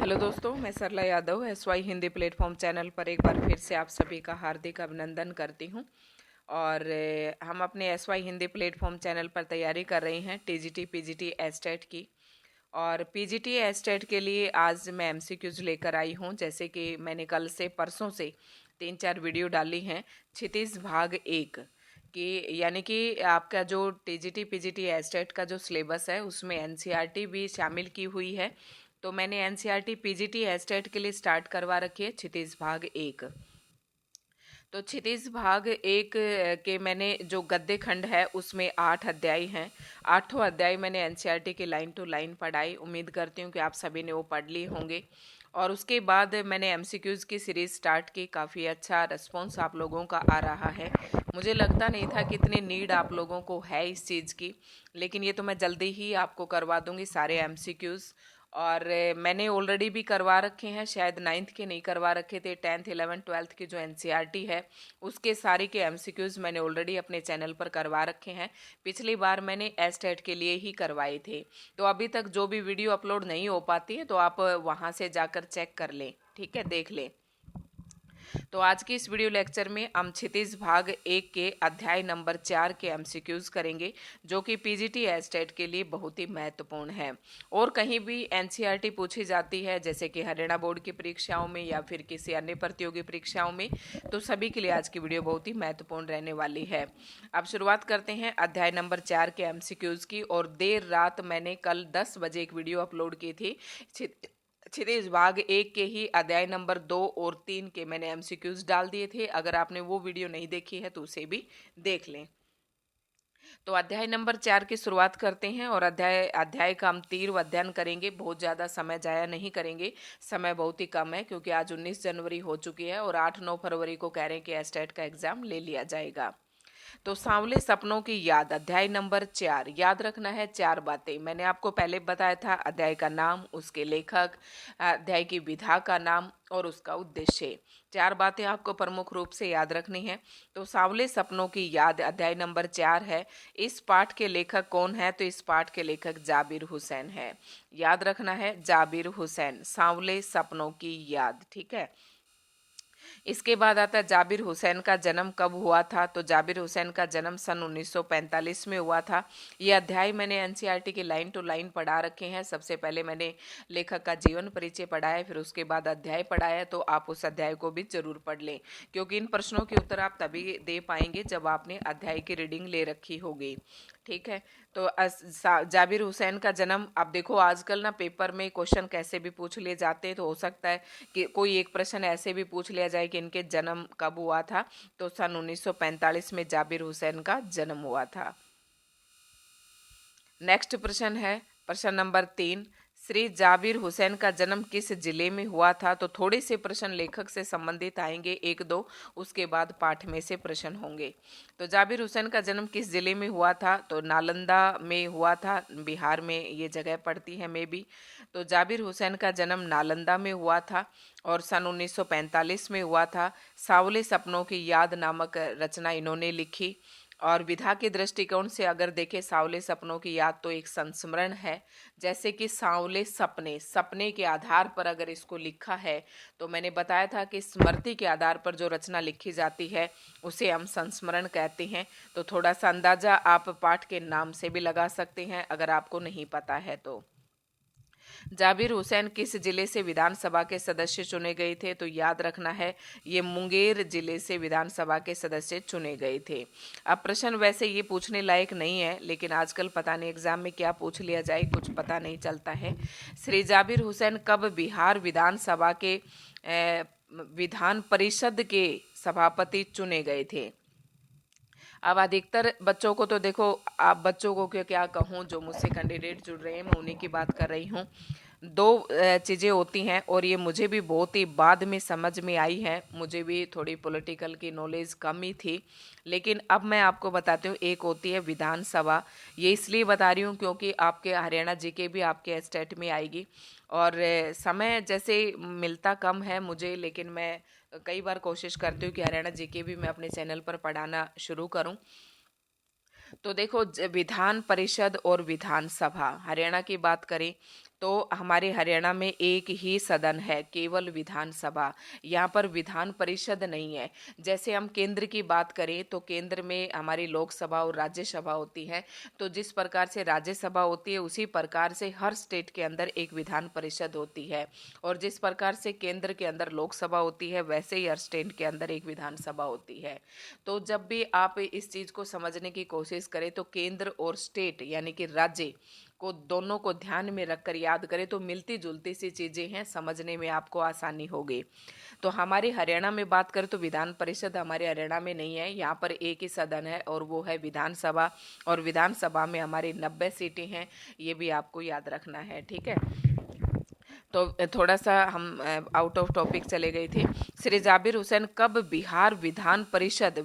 Hello दोस्तों, मैं Sarla Yadav SY Hindi platform channel पर एक बार फिर से आप सभी का हार्दिक अभिनंदन करती हूं। और हम अपने SY हिंदी प्लेटफॉर्म चैनल पर तैयारी कर रहे हैं TGT PGT एस्टेट की। और PGT एस्टेट के लिए आज मैं MCQs लेकर आई हूं। जैसे कि मैंने कल से परसों से 3-4 वीडियो डाली हैं क्षितिज भाग 1 कि यानी कि आपका जो TGT PGT एस्टेट का जो सिलेबस है उसमें NCERT भी शामिल की हुई है। तो मैंने NCERT PGT एस्टेट के लिए स्टार्ट करवा रखी है क्षितिज भाग 1। तो क्षितिज भाग 1 के मैंने जो गद्य खंड है उसमें 8 अध्याय हैं। 8 अध्याय मैंने NCERT की लाइन टू लाइन पढ़ाई। उम्मीद करती हूँ कि आप सभी ने वो पढ़ लिए होंगे। और उसके बाद मैंने MCQs की सीरीज़ स्टार्ट की। काफ़ी अच्छा रिस्पॉन्स आप लोगों का आ रहा है। मुझे लगता नहीं था कि इतनी नीड आप लोगों को है इस चीज़ की, लेकिन ये तो मैं जल्दी ही आपको करवा दूंगी सारे MCQs। और मैंने ऑलरेडी भी करवा रखे हैं, शायद 9th के नहीं करवा रखे थे। 10th 11th 12th की जो NCERT है उसके सारी के MCQs मैंने ऑलरेडी अपने चैनल पर करवा रखे हैं। पिछली बार मैंने एस्टेट के लिए ही करवाए थे। तो अभी तक जो भी वीडियो अपलोड नहीं हो पाती है तो आप वहाँ से जाकर चेक कर लें, ठीक है, देख लें। तो आज की इस वीडियो लेक्चर में हम क्षितिज भाग 1 के अध्याय नंबर 4 के MCQs करेंगे, जो कि PGT एस्टेट के लिए बहुत ही महत्वपूर्ण है। और कहीं भी NCERT पूछी जाती है, जैसे कि हरियाणा बोर्ड की परीक्षाओं में या फिर किसी अन्य प्रतियोगी परीक्षाओं में, तो सभी के लिए आज की वीडियो बहुत ही महत्वपूर्ण रहने वाली है। अब शुरुआत करते हैं अध्याय नंबर 4 के MCQs की। और देर रात मैंने कल 10 बजे एक वीडियो अपलोड की थी क्षितिज भाग 1 के ही अध्याय नंबर 2 और 3 के मैंने MCQs डाल दिए थे। अगर आपने वो वीडियो नहीं देखी है तो उसे भी देख लें। तो अध्याय नंबर 4 की शुरुआत करते हैं और अध्याय अध्याय का हम तीव्र अध्ययन करेंगे। बहुत ज़्यादा समय जाया नहीं करेंगे, समय बहुत ही कम है क्योंकि आज 19 जनवरी हो चुकी है और 8-9 फरवरी को कह रहे हैं कि एस्टेट का एग्ज़ाम ले लिया जाएगा। तो सांवले सपनों की याद, अध्याय नंबर 4। याद रखना है 4 बातें। मैंने आपको पहले बताया था अध्याय का नाम, उसके लेखक, अध्याय की विधा का नाम और उसका उद्देश्य। 4 बातें आपको प्रमुख रूप से याद रखनी है। तो सांवले सपनों की याद अध्याय नंबर 4 है। इस पाठ के लेखक कौन है? तो इस पाठ के लेखक जाबिर हुसैन है। याद रखना है जाबिर हुसैन, सांवले सपनों की याद, ठीक है। इसके बाद आता है जाबिर हुसैन का जन्म कब हुआ था? तो जाबिर हुसैन का जन्म सन 1945 में हुआ था। ये अध्याय मैंने NCERT की लाइन टू लाइन पढ़ा रखे हैं। सबसे पहले मैंने लेखक का जीवन परिचय पढ़ा है, फिर उसके बाद अध्याय पढ़ा है। तो आप उस अध्याय को भी जरूर पढ़ लें, क्योंकि इन प्रश्नों के उत्तर आप तभी दे पाएंगे जब आपने अध्याय की रीडिंग ले रखी होगी, ठीक है। तो जाबिर हुसैन का जन्म, अब देखो आजकल ना पेपर में क्वेश्चन कैसे भी पूछ लिए जाते हैं, तो हो सकता है कि कोई एक प्रश्न ऐसे भी पूछ लिया जाए कि इनके जन्म कब हुआ था। तो सन 1945 में जाबिर हुसैन का जन्म हुआ था। नेक्स्ट प्रश्न है प्रश्न नंबर 3। श्री जाबिर हुसैन का जन्म किस जिले में हुआ था? तो थोड़े से प्रश्न लेखक से संबंधित आएंगे, 1-2, उसके बाद पाठ में से प्रश्न होंगे। तो जाबिर हुसैन का जन्म किस जिले में हुआ था? तो नालंदा में हुआ था, बिहार में ये जगह पड़ती है मे बी। तो जाबिर हुसैन का जन्म नालंदा में हुआ था और सन 1945 में हुआ था। सांवले सपनों की याद नामक रचना इन्होंने लिखी। और विधा के दृष्टिकोण से अगर देखें सांवले सपनों की याद, तो एक संस्मरण है। जैसे कि सांवले सपने, सपने के आधार पर अगर इसको लिखा है, तो मैंने बताया था कि स्मृति के आधार पर जो रचना लिखी जाती है उसे हम संस्मरण कहते हैं। तो थोड़ा सा अंदाजा आप पाठ के नाम से भी लगा सकते हैं अगर आपको नहीं पता है तो। जाबिर हुसैन किस जिले से विधानसभा के सदस्य चुने गए थे? तो याद रखना है ये मुंगेर जिले से विधानसभा के सदस्य चुने गए थे। अब प्रश्न वैसे ये पूछने लायक नहीं है, लेकिन आजकल पता नहीं एग्जाम में क्या पूछ लिया जाए, कुछ पता नहीं चलता है। श्री जाबिर हुसैन कब बिहार विधानसभा के विधान परिषद के सभापति चुने गए थे? अब अधिकतर बच्चों को तो देखो, आप बच्चों को क्या कहूँ, जो मुझसे कैंडिडेट जुड़ रहे हैं मैं उन्हीं की बात कर रही हूँ। दो चीज़ें होती हैं और ये मुझे भी बहुत ही बाद में समझ में आई है। मुझे भी थोड़ी पॉलिटिकल की नॉलेज कम ही थी, लेकिन अब मैं आपको बताती हूँ। एक होती है विधानसभा, ये इसलिए बता रही हूँ क्योंकि आपके हरियाणा जीके भी आपके स्टेट में आएगी। और समय जैसे मिलता कम है मुझे, लेकिन मैं कई बार कोशिश करती हूँ कि हरियाणा जीके भी मैं अपने चैनल पर पढ़ाना शुरू करूँ। तो देखो, विधान परिषद और विधानसभा, हरियाणा की बात करें तो हमारे हरियाणा में एक ही सदन है, केवल विधानसभा। यहाँ पर विधान परिषद नहीं है। जैसे हम केंद्र की बात करें तो केंद्र में हमारी लोकसभा और राज्यसभा होती है, तो जिस प्रकार से राज्यसभा होती है उसी प्रकार से हर स्टेट के अंदर एक विधान परिषद होती है, और जिस प्रकार से केंद्र के अंदर लोकसभा होती है वैसे ही हर स्टेट के अंदर एक विधानसभा होती है। तो जब भी आप इस चीज़ को समझने की कोशिश करें तो केंद्र और स्टेट यानी कि राज्य को दोनों को ध्यान में रखकर याद करें तो मिलती जुलती सी चीज़ें हैं, समझने में आपको आसानी होगी। तो हमारे हरियाणा में बात करें तो विधान परिषद हमारे हरियाणा में नहीं है, यहाँ पर एक ही सदन है और वो है विधानसभा, और विधानसभा में हमारी 90 सीटें हैं, ये भी आपको याद रखना है, ठीक है। तो थोड़ा सा हम आउट ऑफ टॉपिक चले गए थे। श्री जाबिर हुसैन कब बिहार विधान परिषद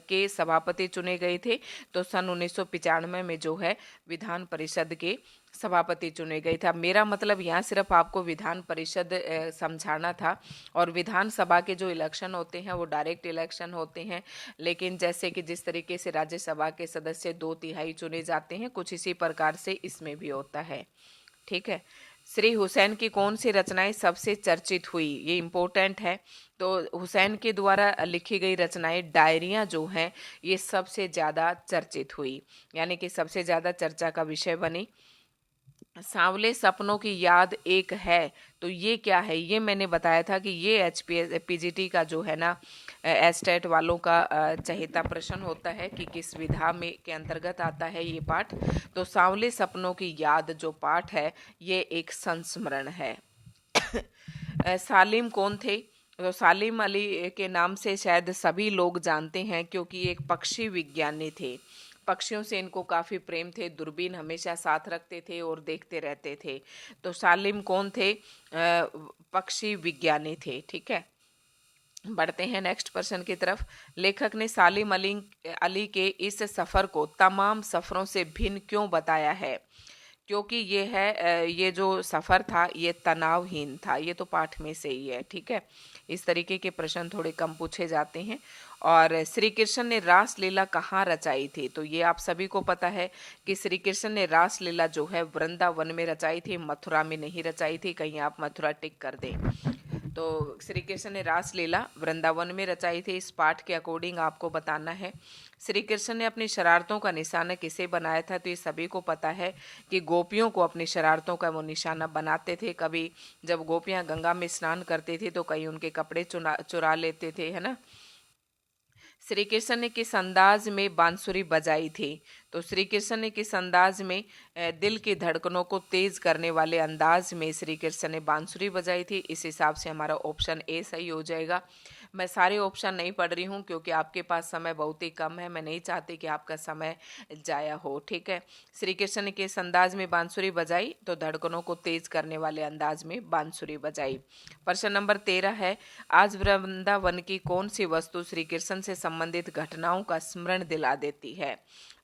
के सभापति चुने गए थे? तो सन 1995 में जो है विधान परिषद के सभापति चुने गए थे। मेरा मतलब यहाँ सिर्फ आपको विधान परिषद समझाना था, और विधानसभा के जो इलेक्शन होते हैं वो डायरेक्ट इलेक्शन होते हैं, लेकिन जैसे कि जिस तरीके से राज्यसभा के सदस्य 2/3 चुने जाते हैं, कुछ इसी प्रकार से इसमें भी होता है, ठीक है। श्री हुसैन की कौन सी रचनाएं सबसे चर्चित हुई? ये इम्पोर्टेंट है। तो हुसैन के द्वारा लिखी गई रचनाएं, डायरियां जो हैं, ये सबसे ज़्यादा चर्चित हुई, यानी कि सबसे ज़्यादा चर्चा का विषय बनी। सांवले सपनों की याद एक है, तो ये क्या है? ये मैंने बताया था कि ये पीजीटी का जो है ना एस्टेट वालों का चहेता प्रश्न होता है कि किस विधा में के अंतर्गत आता है ये पाठ। तो सांवले सपनों की याद जो पाठ है ये एक संस्मरण है। सालिम कौन थे? तो सालिम अली के नाम से शायद सभी लोग जानते हैं क्योंकि एक पक्षी विज्ञानी थे। पक्षियों से इनको काफ़ी प्रेम थे, दूरबीन हमेशा साथ रखते थे और देखते रहते थे। तो सालिम कौन थे? पक्षी विज्ञानी थे, ठीक है। बढ़ते हैं नेक्स्ट प्रश्न की तरफ। लेखक ने सालिम अली के इस सफ़र को तमाम सफ़रों से भिन्न क्यों बताया है? क्योंकि ये जो सफ़र था ये तनावहीन था। ये तो पाठ में से ही है, ठीक है। इस तरीके के प्रश्न थोड़े कम पूछे जाते हैं। और श्री कृष्ण ने रास लीला कहाँ रचाई थी? तो ये आप सभी को पता है कि श्री कृष्ण ने रास लीला जो है वृंदावन में रचाई थी, मथुरा में नहीं रचाई थी। कहीं आप मथुरा टिक कर दें। तो श्री कृष्ण ने रास लीला वृंदावन में रचाई थी। इस पाठ के अकॉर्डिंग आपको बताना है। श्री कृष्ण ने अपनी शरारतों का निशाना किसे बनाया था? तो ये सभी को पता है कि गोपियों को अपनी शरारतों का वो निशाना बनाते थे। कभी जब गोपियां गंगा में स्नान करती थी तो कहीं उनके कपड़े चुरा लेते थे, है ना। श्री कृष्ण ने किस अंदाज में बांसुरी बजाई थी? तो श्री कृष्ण ने किस अंदाज में दिल की धड़कनों को तेज करने वाले अंदाज में श्री कृष्ण ने बांसुरी बजाई थी? इस हिसाब से हमारा ऑप्शन ए सही हो जाएगा। मैं सारे ऑप्शन नहीं पढ़ रही हूँ क्योंकि आपके पास समय बहुत ही कम है, मैं नहीं चाहती कि आपका समय जाया हो, ठीक है। श्री कृष्ण ने किस अंदाज में बांसुरी बजाई? तो धड़कनों को तेज करने वाले अंदाज में बांसुरी बजाई। प्रश्न नंबर 13 है, आज वृंदावन की कौन सी वस्तु श्री कृष्ण से संबंधित घटनाओं का स्मरण दिला देती है?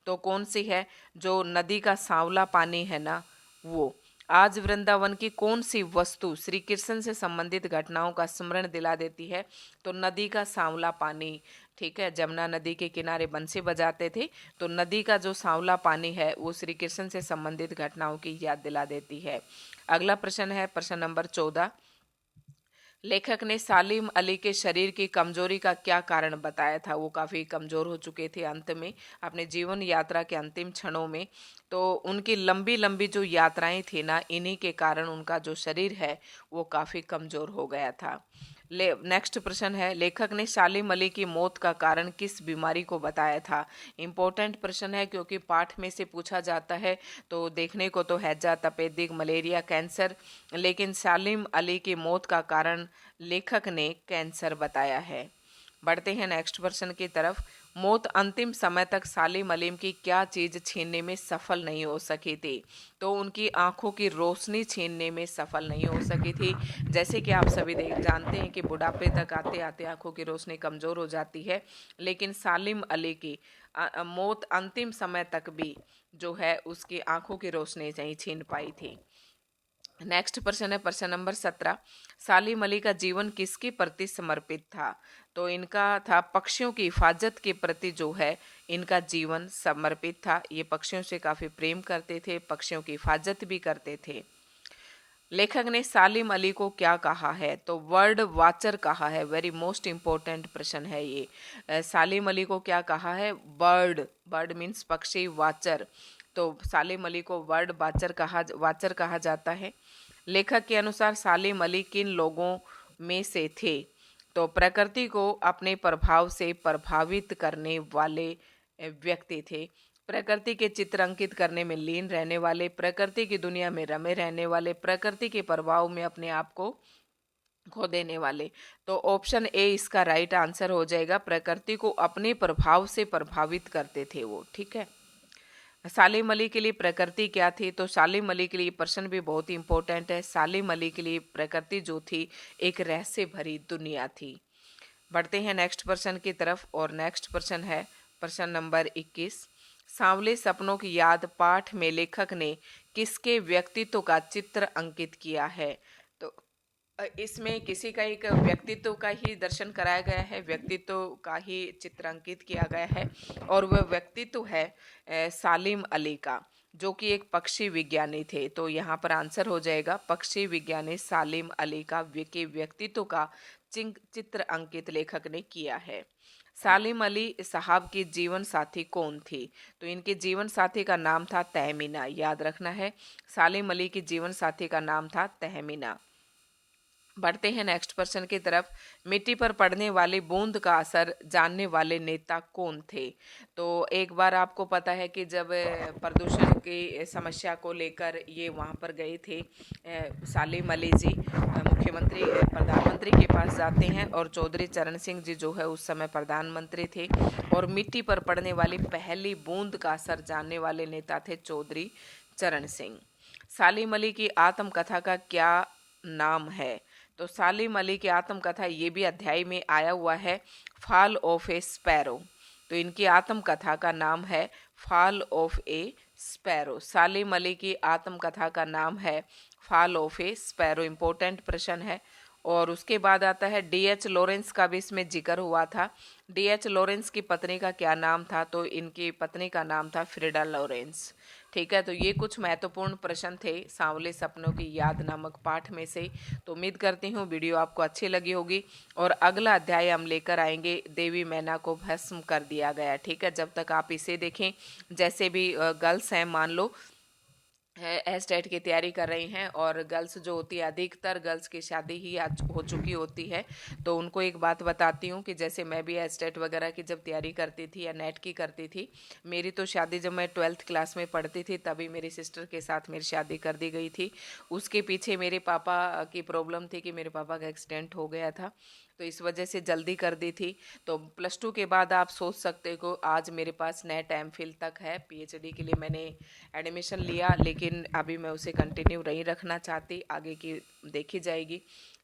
तो कौन सी है? जो नदी का सांवला पानी है ना, वो। आज वृंदावन की कौन सी वस्तु श्री कृष्ण से संबंधित घटनाओं का स्मरण दिला देती है? तो नदी का सांवला पानी, ठीक है। जमुना नदी के किनारे बंसी बजाते थे, तो नदी का जो सांवला पानी है वो श्री कृष्ण से संबंधित घटनाओं की याद दिला देती है। अगला प्रश्न है प्रश्न नंबर 14। लेखक ने सालिम अली के शरीर की कमजोरी का क्या कारण बताया था? वो काफ़ी कमज़ोर हो चुके थे अंत में, अपने जीवन यात्रा के अंतिम क्षणों में। तो उनकी लंबी लंबी जो यात्राएं थी ना, इन्हीं के कारण उनका जो शरीर है वो काफ़ी कमज़ोर हो गया था। नेक्स्ट प्रश्न है, लेखक ने सालिम अली की मौत का कारण किस बीमारी को बताया था? इम्पोर्टेंट प्रश्न है क्योंकि पाठ में से पूछा जाता है। तो देखने को तो हैजा, तपेदिक, मलेरिया, कैंसर, लेकिन सालिम अली की मौत का कारण लेखक ने कैंसर बताया है। बढ़ते हैं नेक्स्ट प्रश्न की तरफ। मौत अंतिम समय तक सालिम अली की क्या चीज़ छीनने में सफल नहीं हो सकी थी? तो उनकी आंखों की रोशनी छीनने में सफल नहीं हो सकी थी। जैसे कि आप सभी जानते हैं कि बुढ़ापे तक आते आते आंखों की रोशनी कमज़ोर हो जाती है, लेकिन सालिम अली की मौत अंतिम समय तक भी जो है उसकी आंखों की रोशनी नहीं छीन पाई थी। नेक्स्ट प्रश्न है प्रश्न नंबर 17। सालिम अली का जीवन किसके प्रति समर्पित था? तो इनका था पक्षियों की हिफाजत के प्रति जो है इनका जीवन समर्पित था। ये पक्षियों से काफ़ी प्रेम करते थे, पक्षियों की हिफाजत भी करते थे। लेखक ने सालिम अली को क्या कहा है? तो वर्ड वाचर कहा है। वेरी मोस्ट इंपॉर्टेंट प्रश्न है ये। सालिम अली को क्या कहा है? बर्ड, बर्ड मीन्स पक्षी, वाचर, तो सालिम अली को वर्ड वाचर कहा जाता है। लेखक के अनुसार सालिम अली किन लोगों में से थे? तो प्रकृति को अपने प्रभाव से प्रभावित करने वाले व्यक्ति थे, प्रकृति के चित्र अंकित करने में लीन रहने वाले, प्रकृति की दुनिया में रमे रहने वाले, प्रकृति के प्रभाव में अपने आप को खो देने वाले। तो ऑप्शन ए इसका राइट आंसर हो जाएगा। प्रकृति को अपने प्रभाव से प्रभावित करते थे वो। ठीक है। सालिम अली के लिए प्रकृति क्या थी? तो सालिम अली के लिए प्रश्न भी बहुत ही इंपॉर्टेंट है। सालिम अली के लिए प्रकृति जो थी एक रहस्य भरी दुनिया थी। बढ़ते हैं नेक्स्ट प्रश्न की तरफ और नेक्स्ट प्रश्न है प्रश्न नंबर 21। सांवले सपनों की याद पाठ में लेखक ने किसके व्यक्तित्व का चित्र अंकित किया है? तो इसमें किसी का एक व्यक्तित्व का ही दर्शन कराया गया है, व्यक्तित्व का ही चित्र अंकित किया गया है और वह व्यक्तित्व है सालिम अली का, जो कि एक पक्षी विज्ञानी थे। तो यहाँ पर आंसर हो जाएगा पक्षी विज्ञानी सालिम अली का के व्यक्तित्व का चित्र अंकित लेखक ने किया है। सालिम अली साहब की जीवन साथी कौन थी? तो इनके जीवन साथी का नाम था तहमीना। याद रखना है, सालिम अली की जीवन साथी का नाम था तहमीना। बढ़ते हैं नेक्स्ट प्रश्न की तरफ। मिट्टी पर पड़ने वाली बूंद का असर जानने वाले नेता कौन थे? तो एक बार आपको पता है कि जब प्रदूषण की समस्या को लेकर ये वहाँ पर गए थे, सालिम अली जी मुख्यमंत्री प्रधानमंत्री के पास जाते हैं और चौधरी चरण सिंह जी जो है उस समय प्रधानमंत्री थे और मिट्टी पर पड़ने वाली पहली बूंद का असर जानने वाले नेता थे चौधरी चरण सिंह। सालिम अली की आत्मकथा का क्या नाम है? तो सालिम अली की आत्मकथा ये भी अध्याय में आया हुआ है, फॉल ऑफ ए स्पैरो। तो इनकी आत्मकथा का नाम है फॉल ऑफ ए स्पैरो। सालिम अली की आत्मकथा का नाम है fall of A sparrow. Important प्रश्न है। और उसके बाद आता है डीएच लॉरेंस का भी इसमें जिक्र हुआ था। डीएच लॉरेंस की पत्नी का क्या नाम था? तो इनकी पत्नी का नाम था फ्रीडा लॉरेंस। ठीक है, तो ये कुछ महत्वपूर्ण प्रश्न थे सांवले सपनों की याद नामक पाठ में से। तो उम्मीद करती हूँ वीडियो आपको अच्छी लगी होगी और अगला अध्याय हम लेकर आएंगे देवी मैना को भस्म कर दिया गया। ठीक है, जब तक आप इसे देखें, जैसे भी गर्ल्स हैं मान लो एस टेट की तैयारी कर रही हैं और गर्ल्स जो होती है अधिकतर गर्ल्स की शादी ही आज हो चुकी होती है, तो उनको एक बात बताती हूँ कि जैसे मैं भी एस टेट वगैरह की जब तैयारी करती थी या नेट की करती थी, मेरी तो शादी जब मैं 12th क्लास में पढ़ती थी तभी मेरी सिस्टर के साथ मेरी शादी कर दी गई थी। उसके पीछे मेरे पापा की प्रॉब्लम थी कि मेरे पापा का एक्सीडेंट हो गया था, तो इस वजह से जल्दी कर दी थी। तो +2 के बाद आप सोच सकते हो आज मेरे पास नेट एमफिल तक है, पीएचडी के लिए मैंने एडमिशन लिया, लेकिन अभी मैं उसे कंटिन्यू नहीं रखना चाहती, आगे की देखी जाएगी।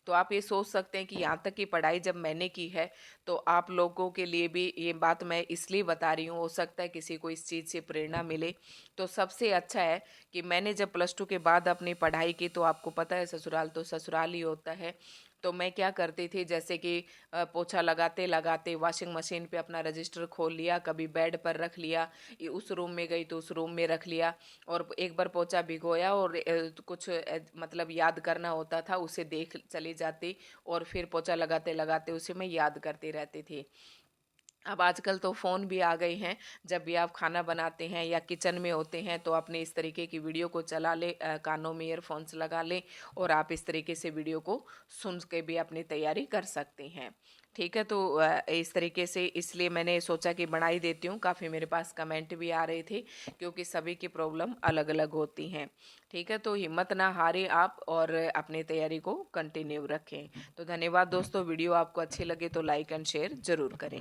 तो आप ये सोच सकते हैं कि यहाँ तक की पढ़ाई जब मैंने की है तो आप लोगों के लिए भी ये बात मैं इसलिए बता रही हूँ, हो सकता है किसी को इस चीज़ से प्रेरणा मिले। तो सबसे अच्छा है कि मैंने जब +2 के बाद अपनी पढ़ाई की, तो आपको पता है ससुराल तो ससुराल ही होता है, तो मैं क्या करती थी जैसे कि पोछा लगाते लगाते वॉशिंग मशीन पे अपना रजिस्टर खोल लिया, कभी बेड पर रख लिया, उस रूम में गई तो उस रूम में रख लिया और एक बार पोछा भिगोया और कुछ मतलब याद करना होता था उसे देख चली जाती और फिर पोछा लगाते लगाते उसे मैं याद करती रहती थी। अब आजकल तो फ़ोन भी आ गए हैं, जब भी आप खाना बनाते हैं या किचन में होते हैं तो अपने इस तरीके की वीडियो को चला लें, कानों में ईयरफोन्स लगा लें और आप इस तरीके से वीडियो को सुन के भी अपनी तैयारी कर सकते हैं। ठीक है, तो इस तरीके से इसलिए मैंने सोचा कि बनाई देती हूँ। काफ़ी मेरे पास कमेंट भी आ रहे थे क्योंकि सभी की प्रॉब्लम अलग अलग होती हैं। ठीक है, तो हिम्मत ना हारें आप और अपनी तैयारी को कंटिन्यू रखें। तो धन्यवाद दोस्तों, वीडियो आपको अच्छी लगे तो लाइक एंड शेयर ज़रूर करें।